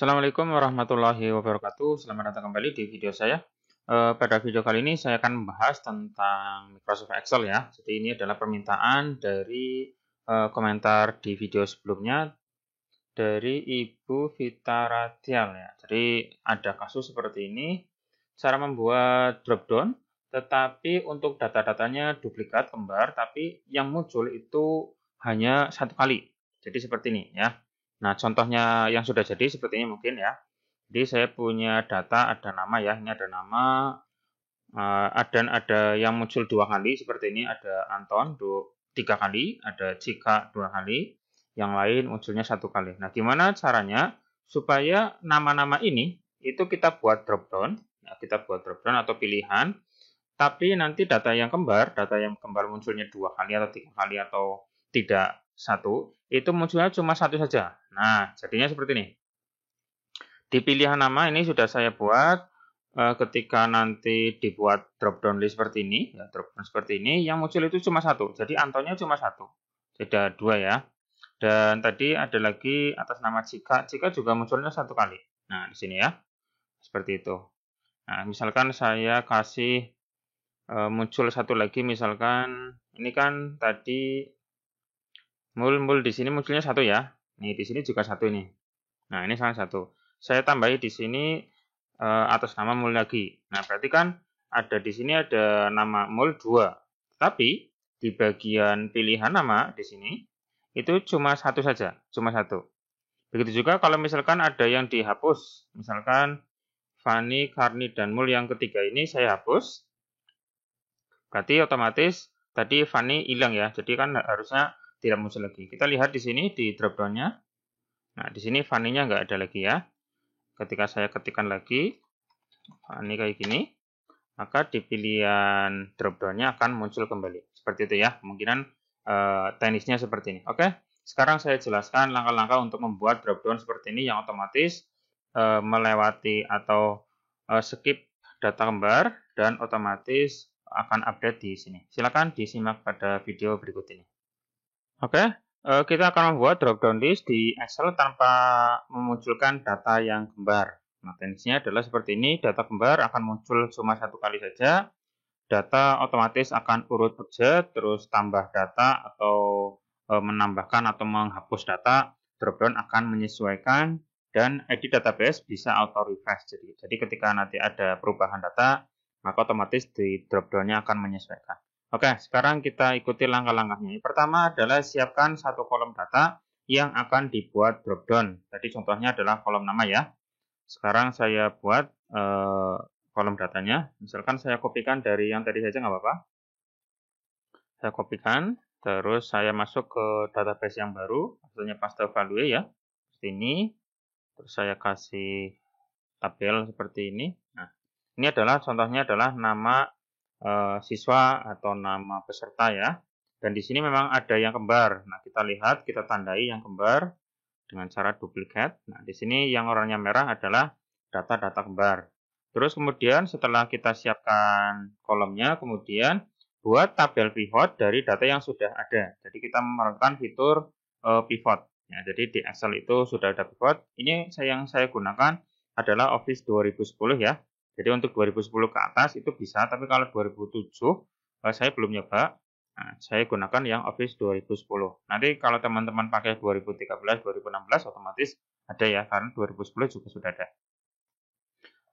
Assalamualaikum warahmatullahi wabarakatuh. Selamat datang kembali di video saya. Pada video kali ini saya akan membahas tentang Microsoft Excel ya. Jadi ini adalah permintaan dari komentar di video sebelumnya dari Ibu Vita Radial ya. Jadi ada kasus seperti ini, cara membuat dropdown, tetapi untuk data-datanya duplikat kembar, tapi yang muncul itu hanya satu kali. Jadi seperti ini ya. Nah, contohnya yang sudah jadi seperti ini mungkin ya. Jadi saya punya data, ada nama ya, ini ada nama, dan ada yang muncul dua kali seperti ini, ada Anton tiga kali, ada Cika dua kali, yang lain munculnya satu kali. Nah, gimana caranya supaya nama-nama ini itu kita buat dropdown, nah, kita buat dropdown atau pilihan, tapi nanti data yang kembar munculnya dua kali atau tiga kali atau tidak satu, itu munculnya cuma satu saja. Nah, jadinya seperti ini. Di pilihan nama ini sudah saya buat, ketika nanti dibuat drop-down list seperti ini, ya, drop-down seperti ini, yang muncul itu cuma satu. Jadi Antonnya cuma satu, tidak dua ya. Dan tadi ada lagi atas nama Cika, Cika juga munculnya satu kali. Nah, di sini ya, seperti itu. Nah, misalkan saya kasih muncul satu lagi, misalkan ini kan tadi mul di sini munculnya satu ya. Nih di sini juga satu ini. Nah, ini salah satu. Saya tambahi di sini atas nama mul lagi. Nah, berarti kan ada di sini ada nama mul 2. Tapi di bagian pilihan nama di sini itu cuma satu saja, cuma satu. Begitu juga kalau misalkan ada yang dihapus, misalkan Fani, Karni, dan mul yang ketiga ini saya hapus. Berarti otomatis tadi Fani hilang ya. Jadi kan harusnya tidak muncul lagi. Kita lihat di sini di drop-down-nya. Nah, di sini Fani-nya nggak ada lagi ya. Ketika saya ketikkan lagi, Fani kayak gini, maka di pilihan drop-down-nya akan muncul kembali. Seperti itu ya, kemungkinan teknisnya seperti ini. Oke, sekarang saya jelaskan langkah-langkah untuk membuat drop-down seperti ini yang otomatis melewati atau skip data kembar dan otomatis akan update di sini. Silakan disimak pada video berikut ini. Oke, kita akan membuat drop-down list di Excel tanpa memunculkan data yang kembar. Nah, teknisnya adalah seperti ini, data kembar akan muncul cuma satu kali saja, data otomatis akan urut saja, terus tambah data atau menambahkan atau menghapus data, drop-down akan menyesuaikan, dan edit database bisa auto-refresh. Jadi ketika nanti ada perubahan data, maka otomatis di drop-down-nya akan menyesuaikan. Oke, sekarang kita ikuti langkah-langkahnya. Yang pertama adalah siapkan satu kolom data yang akan dibuat dropdown. Tadi contohnya adalah kolom nama ya. Sekarang saya buat kolom datanya. Misalkan saya kopikan dari yang tadi saja nggak apa-apa. Saya kopikan, terus saya masuk ke database yang baru, maksudnya paste value ya. Seperti ini. Terus saya kasih tabel seperti ini. Nah, ini adalah contohnya adalah nama siswa atau nama peserta ya. Dan di sini memang ada yang kembar. Nah, kita lihat, kita tandai yang kembar dengan cara duplikat. Nah, di sini yang warnanya merah adalah data-data kembar. Terus kemudian setelah kita siapkan kolomnya, kemudian buat tabel pivot dari data yang sudah ada. Jadi kita memerlukan fitur pivot. Ya, jadi di Excel itu sudah ada pivot. Ini yang saya gunakan adalah Office 2010 ya. Jadi untuk 2010 ke atas itu bisa, tapi kalau 2007 saya belum nyoba. Nah, saya gunakan yang Office 2010. Nanti kalau teman-teman pakai 2013, 2016 otomatis ada ya, karena 2010 juga sudah ada.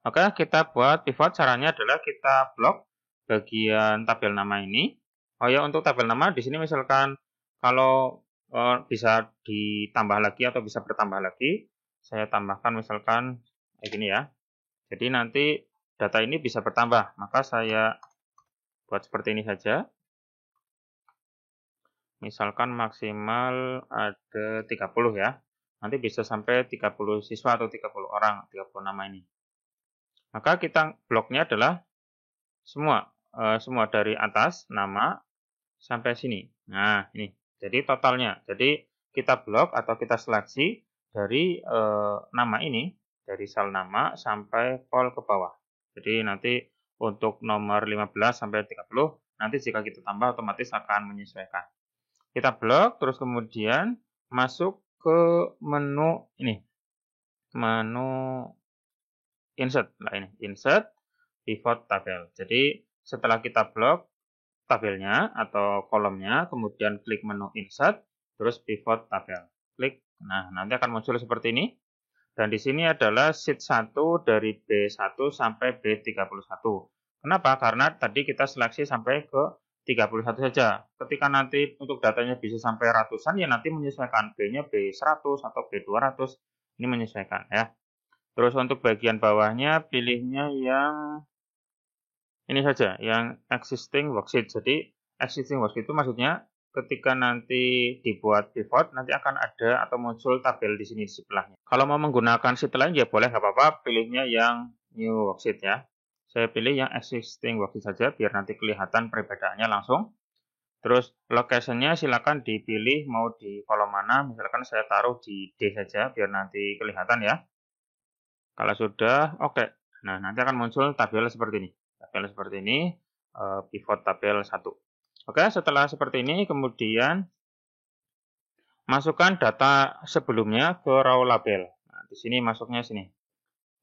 Oke, kita buat pivot. Caranya adalah kita blok bagian tabel nama ini. Oh ya, untuk tabel nama di sini misalkan kalau bisa ditambah lagi atau bisa bertambah lagi, saya tambahkan misalkan kayak gini ya. Jadi nanti data ini bisa bertambah, maka saya buat seperti ini saja. Misalkan maksimal ada 30 ya. Nanti bisa sampai 30 siswa atau 30 orang, 30 nama ini. Maka kita bloknya adalah semua dari atas nama sampai sini. Nah, ini. Jadi totalnya. Jadi kita blok atau kita seleksi dari nama ini, dari sel nama sampai pol ke bawah. Jadi nanti untuk nomor 15 sampai 30, nanti jika kita tambah otomatis akan menyesuaikan. Kita blok, terus kemudian masuk ke menu ini. menu insert. Nah ini, insert pivot tabel. Jadi setelah kita blok tabelnya atau kolomnya, kemudian klik menu insert, terus pivot tabel. Klik. Nah, nanti akan muncul seperti ini. Dan di sini adalah sheet 1 dari B1 sampai B31. Kenapa? Karena tadi kita seleksi sampai ke 31 saja. Ketika nanti untuk datanya bisa sampai ratusan, ya nanti menyesuaikan. B-nya B100 atau B200. Ini menyesuaikan ya. Terus untuk bagian bawahnya, pilihnya yang ini saja, yang existing worksheet. Jadi, existing worksheet itu maksudnya ketika nanti dibuat pivot, nanti akan ada atau muncul tabel di sini di sebelahnya. Kalau mau menggunakan sheet lain, ya boleh, nggak apa-apa, pilihnya yang new worksheet ya. Saya pilih yang existing worksheet saja, biar nanti kelihatan perbedaannya langsung. Terus, location-nya silakan dipilih mau di kolom mana, misalkan saya taruh di D saja, biar nanti kelihatan ya. Kalau sudah, oke. Nah, nanti akan muncul tabel seperti ini. Tabel seperti ini, pivot tabel 1. Oke, setelah seperti ini, kemudian masukkan data sebelumnya ke raw label. Nah, di sini masuknya sini.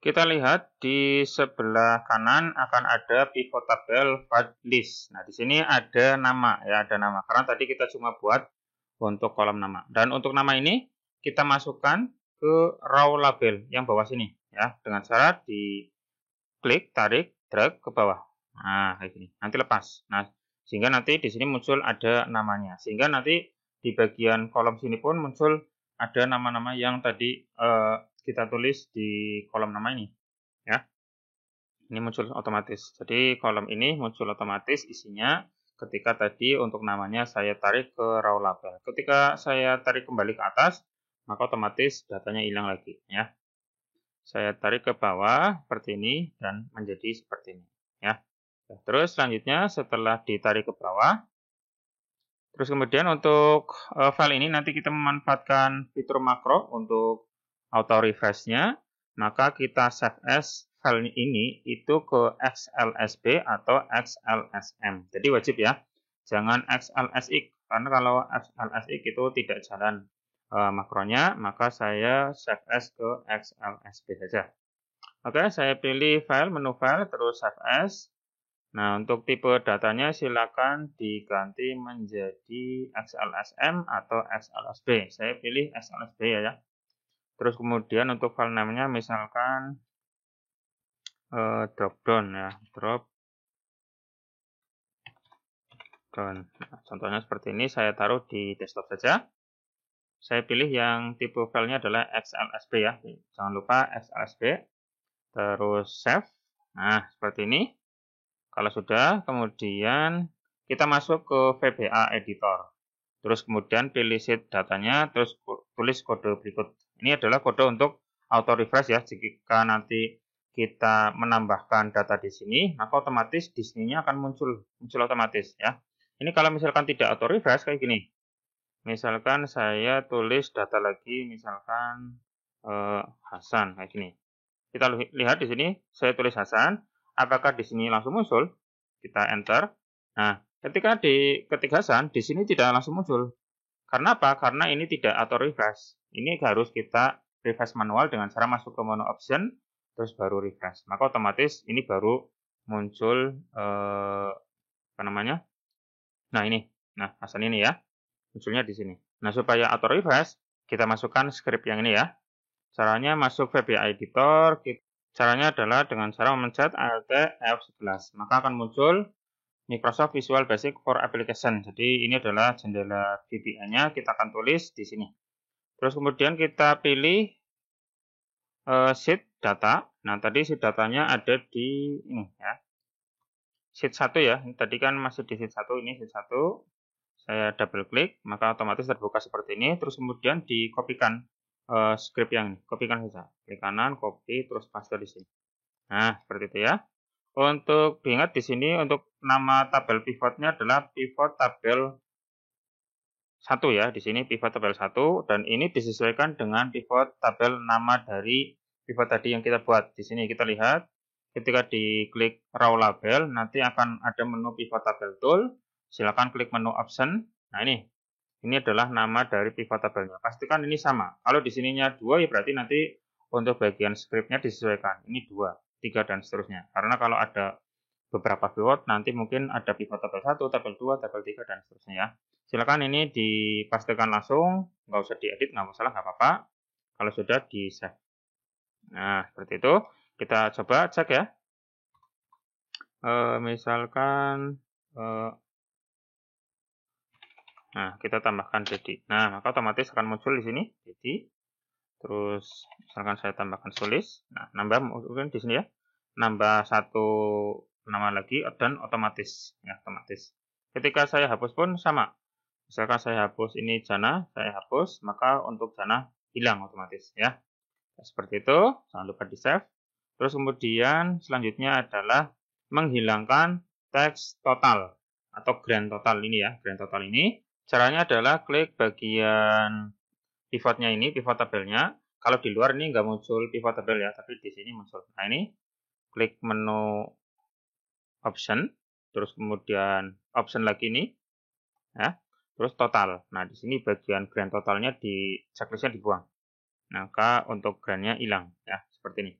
Kita lihat di sebelah kanan akan ada pivot tabel field list. Nah, di sini ada nama ya, ada nama. Karena tadi kita cuma buat untuk kolom nama. Dan untuk nama ini kita masukkan ke raw label yang bawah sini ya, dengan cara diklik, tarik, drag ke bawah. Nah, kayak gini. Nanti lepas. Nah, sehingga nanti di sini muncul ada namanya. Sehingga nanti di bagian kolom sini pun muncul ada nama-nama yang tadi kita tulis di kolom nama ini. Ya. Ini muncul otomatis. Jadi kolom ini muncul otomatis isinya ketika tadi untuk namanya saya tarik ke raw label. Ketika saya tarik kembali ke atas, maka otomatis datanya hilang lagi. Ya. Saya tarik ke bawah seperti ini dan menjadi seperti ini. Ya. Terus selanjutnya setelah ditarik ke bawah, terus kemudian untuk file ini nanti kita memanfaatkan fitur makro untuk auto refresh-nya, maka kita save as file ini itu ke XLSB atau XLSM. Jadi wajib ya, jangan XLSX, karena kalau XLSX itu tidak jalan makronya, maka saya save as ke XLSB saja. Oke, saya pilih file, menu file, terus save as. Nah, untuk tipe datanya silakan diganti menjadi XLSM atau XLSB. Saya pilih XLSB ya. Terus kemudian untuk file namanya misalkan drop down ya, drop down. Nah, contohnya seperti ini, saya taruh di desktop saja. Saya pilih yang tipe filenya adalah XLSB ya. Jangan lupa XLSB. Terus save. Nah, seperti ini. Kalau sudah, kemudian kita masuk ke VBA editor. Terus kemudian pilih sheet datanya, terus tulis kode berikut. Ini adalah kode untuk auto refresh ya. Jika nanti kita menambahkan data di sini, maka otomatis di sininya akan muncul otomatis ya. Ini kalau misalkan tidak auto refresh kayak gini. Misalkan saya tulis data lagi, misalkan Hasan kayak gini. Kita lihat di sini, saya tulis Hasan. Apakah di sini langsung muncul? Kita enter. Nah, ketika diketik Hasan, di sini tidak langsung muncul. Karena apa? Karena ini tidak auto refresh. Ini harus kita refresh manual dengan cara masuk ke menu option, terus baru refresh. Maka otomatis ini baru muncul apa namanya? Nah ini, nah Hasan ini ya, munculnya di sini. Nah supaya auto refresh, kita masukkan script yang ini ya. Caranya masuk VBA editor. Caranya adalah dengan cara memencet Alt F11. Maka akan muncul Microsoft Visual Basic for Application. Jadi ini adalah jendela VBA-nya, kita akan tulis di sini. Terus kemudian kita pilih sheet data. Nah, tadi sheet datanya ada di ini ya. Sheet 1 ya. Tadi kan masih di sheet 1, ini sheet 1. Saya double klik, maka otomatis terbuka seperti ini. Terus kemudian dikopikan script yang ini. Kopikan saja. Klik kanan, copy, terus paste di sini. Nah, seperti itu ya. Untuk diingat di sini untuk nama tabel pivotnya adalah pivot tabel 1 ya. Di sini pivot tabel 1 dan ini disesuaikan dengan pivot tabel nama dari pivot tadi yang kita buat. Di sini kita lihat ketika diklik raw label nanti akan ada menu pivot tabel tool. Silakan klik menu option. Nah, ini adalah nama dari pivot tabelnya. Pastikan ini sama. Kalau di sininya 2 ya berarti nanti untuk bagian scriptnya disesuaikan. Ini 2, 3, dan seterusnya. Karena kalau ada beberapa pivot, nanti mungkin ada pivot tabel 1, tabel 2, tabel 3, dan seterusnya ya. Silakan ini dipastikan langsung, nggak usah diedit, nggak masalah, nggak apa-apa. Kalau sudah di-save. Nah, seperti itu. Kita coba cek ya. Misalkan, nah kita tambahkan Dedi. Nah, maka otomatis akan muncul di sini Dedi. Terus misalkan saya tambahkan Sulis. Nah, nambah mungkin di sini ya. Nambah 1 nama lagi dan otomatis ya, otomatis. Ketika saya hapus pun sama. Misalkan saya hapus ini Jana, saya hapus, maka untuk Jana hilang otomatis ya. Seperti itu, jangan lupa di-save. Terus kemudian selanjutnya adalah menghilangkan teks total atau grand total ini ya. Grand total ini caranya adalah klik bagian pivotnya ini, pivot tabelnya. Kalau di luar ini nggak muncul pivot tabel ya, tapi di sini muncul. Nah ini klik menu option, terus kemudian option lagi ini ya. Terus total. Nah, di sini bagian grand totalnya di checklistnya dibuang. Maka untuk grandnya hilang ya, seperti ini.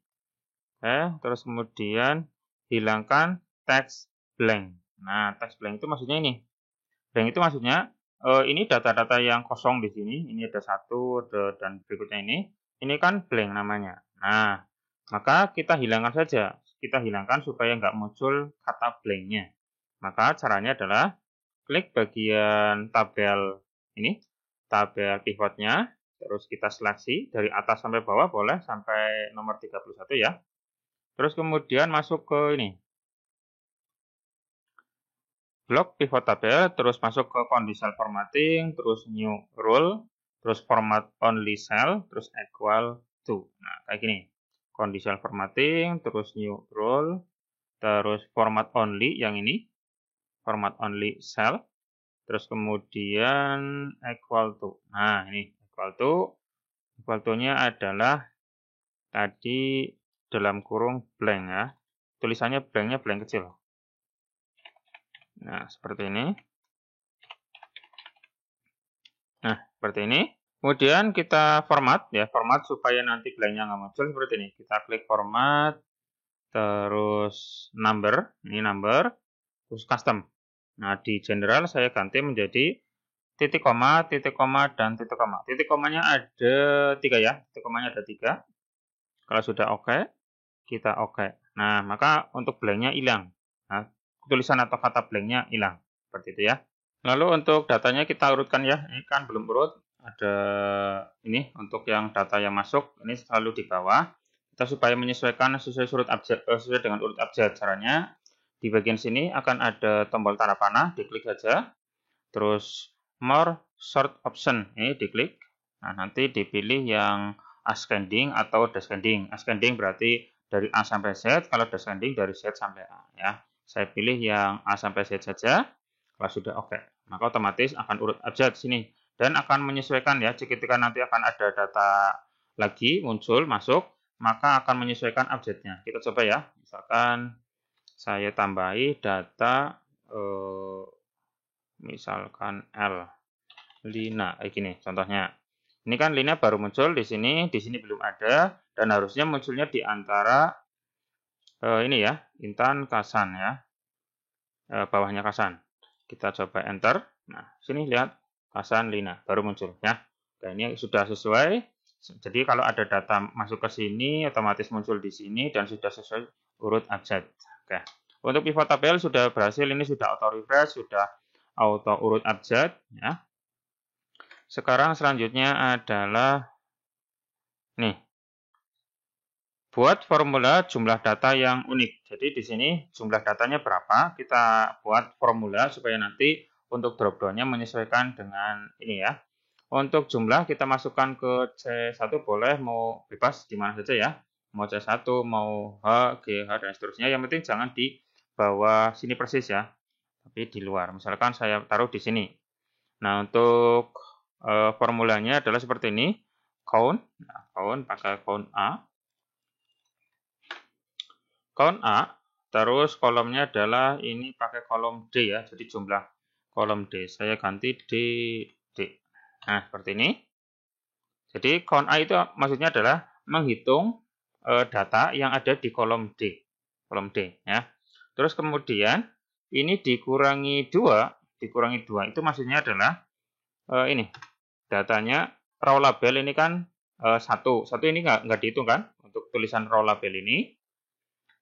Terus kemudian hilangkan teks blank. Nah, teks blank itu maksudnya ini. Blank itu maksudnya ini data-data yang kosong di sini. Ini ada 1, dan berikutnya ini. Ini kan blank namanya. Nah, maka kita hilangkan saja. Kita hilangkan supaya nggak muncul kata blanknya. Maka caranya adalah klik bagian tabel ini, tabel pivotnya, terus kita seleksi dari atas sampai bawah boleh sampai nomor 31 ya. Terus kemudian masuk ke ini, blok pivot tabel, terus masuk ke conditional formatting, terus new rule, terus format only cell, terus equal to. Nah, kayak gini. Conditional formatting, terus new rule, terus format only yang ini, format only cell, terus kemudian equal to. Nah, ini equal to. Equal to-nya adalah tadi dalam kurung blank ya. Tulisannya blanknya blank kecil. Nah, seperti ini. Nah, seperti ini. Kemudian kita format ya, format supaya nanti blanknya nggak muncul seperti ini. Kita klik format, terus number, ini number, terus custom. Nah, di general saya ganti menjadi titik koma, dan titik koma. Titik komanya ada 3 ya, titik komanya ada 3. Kalau sudah oke, kita oke. Nah, maka untuk blanknya hilang. Nah, tulisan atau kata blanknya hilang. Seperti itu ya. Lalu untuk datanya kita urutkan ya. Ini kan belum urut. Ada ini untuk yang data yang masuk. Ini selalu di bawah. Kita supaya menyesuaikan sesuai dengan urut abjad. Caranya di bagian sini akan ada tombol tanda panah, diklik saja. Terus more sort option ini diklik. Nah, nanti dipilih yang ascending atau descending. Ascending berarti dari A sampai Z, kalau descending dari Z sampai A ya. Saya pilih yang A sampai Z saja. Kalau sudah oke, maka otomatis akan urut abjad sini dan akan menyesuaikan ya. Ketika nanti akan ada data lagi muncul masuk, maka akan menyesuaikan abjadnya. Kita coba ya. Misalkan saya tambahi data misalkan L Lina kayak gini contohnya. Ini kan Lina baru muncul di sini belum ada dan harusnya munculnya di antara ini ya, Intan Kasan ya. Bawahnya Kasan. Kita coba enter. Nah, sini lihat Kasan Lina baru muncul ya. Dan ini sudah sesuai. Jadi kalau ada data masuk ke sini otomatis muncul di sini dan sudah sesuai urut abjad. Oke. Untuk pivot tabel sudah berhasil, ini sudah auto refresh, sudah auto urut abjad ya. Sekarang selanjutnya adalah nih. Buat formula jumlah data yang unik. Jadi di sini jumlah datanya berapa? Kita buat formula supaya nanti untuk drop-down-nya menyesuaikan dengan ini ya. Untuk jumlah kita masukkan ke C1 boleh, mau bebas di mana saja ya. Mau C1, mau H, G, H, dan seterusnya. Yang penting jangan di bawah sini persis ya. Tapi di luar. Misalkan saya taruh di sini. Nah, untuk formulanya adalah seperti ini. Count. Nah, count pakai count A. Count A. Terus kolomnya adalah ini pakai kolom D ya. Jadi jumlah kolom D. Saya ganti D. Nah, seperti ini. Jadi count A itu maksudnya adalah menghitung data yang ada di kolom D ya. Terus kemudian ini dikurangi 2 itu maksudnya adalah ini datanya raw label ini kan 1 ini nggak dihitung kan untuk tulisan raw label ini.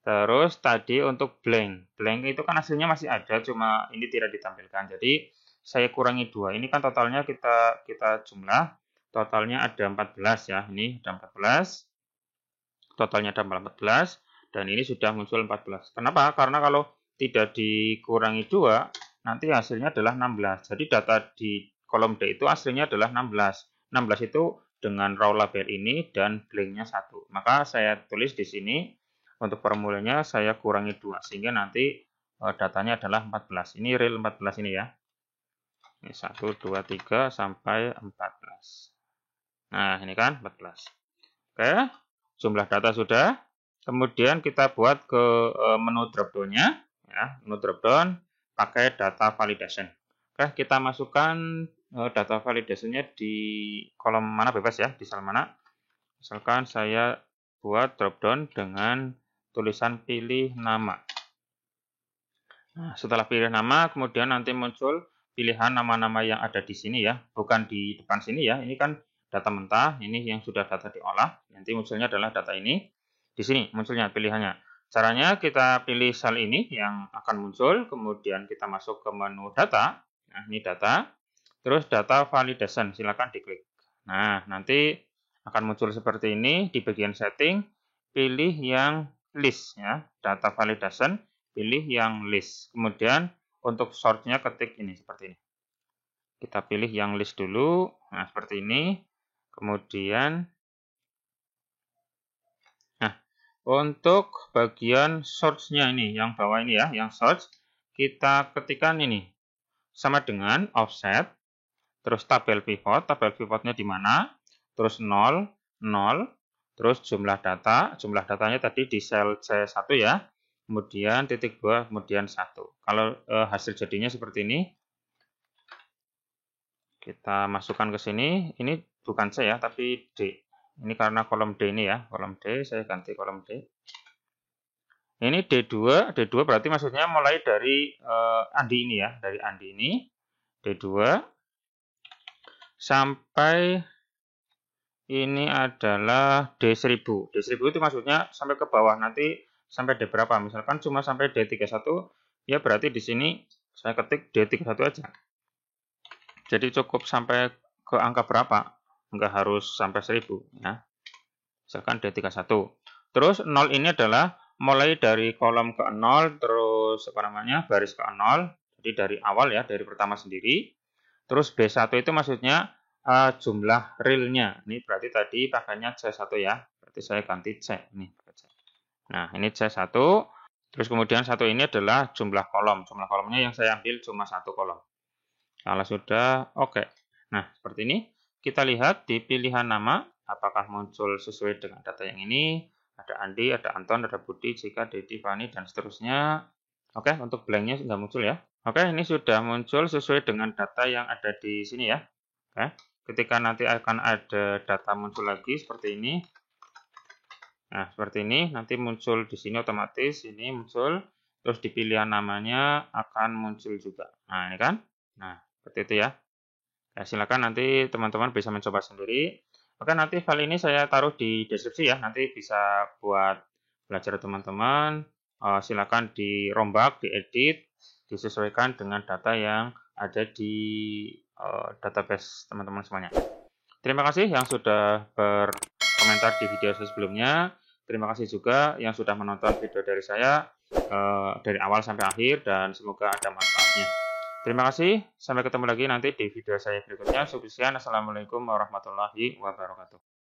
Terus tadi untuk blank itu kan hasilnya masih ada, cuma ini tidak ditampilkan. Jadi saya kurangi 2. Ini kan totalnya kita jumlah, totalnya ada 14 ya. Ini ada 14. Totalnya ada 14 dan ini sudah muncul 14. Kenapa? Karena kalau tidak dikurangi 2, nanti hasilnya adalah 16. Jadi data di kolom D itu hasilnya adalah 16. 16 itu dengan raw label ini dan blanknya 1. Maka saya tulis di sini untuk formulanya saya kurangi 2 sehingga nanti datanya adalah 14. Ini real 14 ini ya. Ini 1, 2, 3 sampai 14. Nah, ini kan 14. Oke, jumlah data sudah. Kemudian kita buat ke menu drop-down-nya ya, menu drop-down pakai data validation. Oke, kita masukkan data validation-nya di kolom mana bebas ya, di sel mana. Misalkan saya buat drop-down dengan tulisan pilih nama. Nah, setelah pilih nama, kemudian nanti muncul pilihan nama-nama yang ada di sini ya, bukan di depan sini ya. Ini kan data mentah, ini yang sudah data diolah. Nanti munculnya adalah data ini. Di sini munculnya pilihannya. Caranya kita pilih sel ini yang akan muncul, kemudian kita masuk ke menu data. Nah, ini data. Terus data validation, silakan diklik. Nah, nanti akan muncul seperti ini di bagian setting, pilih yang list ya, data validation, pilih yang list. Kemudian untuk source-nya ketik ini seperti ini. Kita pilih yang list dulu. Nah, seperti ini. Kemudian untuk bagian source-nya ini yang bawah ini ya, yang source kita ketikkan ini sama dengan offset, terus tabel pivotnya di mana, terus 0, 0, terus jumlah datanya tadi di sel C1 ya, kemudian titik 2, kemudian 1. Kalau hasil jadinya seperti ini, kita masukkan ke sini, ini bukan C ya, tapi D. Ini karena kolom D ini ya, kolom D, saya ganti kolom D. Ini D2 berarti maksudnya mulai dari Andi ini ya, dari Andi ini, D2, sampai ini adalah D1000. D1000 itu maksudnya sampai ke bawah, nanti sampai D berapa, misalkan cuma sampai D31, ya berarti di sini saya ketik D31 aja. Jadi cukup sampai ke angka berapa, nggak harus sampai 1000 ya. Misalkan D31. Terus 0 ini adalah mulai dari kolom ke 0, terus baris ke 0, jadi dari awal ya, dari pertama sendiri. Terus B1 itu maksudnya jumlah realnya. Ini berarti tadi pakainya C1 ya, berarti saya ganti C. Ini. Nah, ini C1. Terus kemudian 1 ini adalah jumlah kolom. Jumlah kolomnya yang saya ambil cuma 1 kolom. Kalau sudah, oke. Nah, seperti ini. Kita lihat di pilihan nama, apakah muncul sesuai dengan data yang ini. Ada Andi, ada Anton, ada Budi, Jika, Dedi, Fani, dan seterusnya. Oke, untuk blanknya sudah muncul ya. Oke, ini sudah muncul sesuai dengan data yang ada di sini ya. Oke, ketika nanti akan ada data muncul lagi seperti ini. Nah, seperti ini, nanti muncul di sini otomatis, ini muncul. Terus di pilihan namanya akan muncul juga. Nah, ini kan. Nah, seperti itu ya. Ya, silakan nanti teman-teman bisa mencoba sendiri. Oke, nanti file ini saya taruh di deskripsi ya. Nanti bisa buat belajar teman-teman. Silakan dirombak, diedit, disesuaikan dengan data yang ada di database teman-teman semuanya. Terima kasih yang sudah berkomentar di video sebelumnya. Terima kasih juga yang sudah menonton video dari saya dari awal sampai akhir dan semoga ada manfaatnya. Terima kasih, sampai ketemu lagi nanti di video saya berikutnya. Assalamualaikum warahmatullahi wabarakatuh.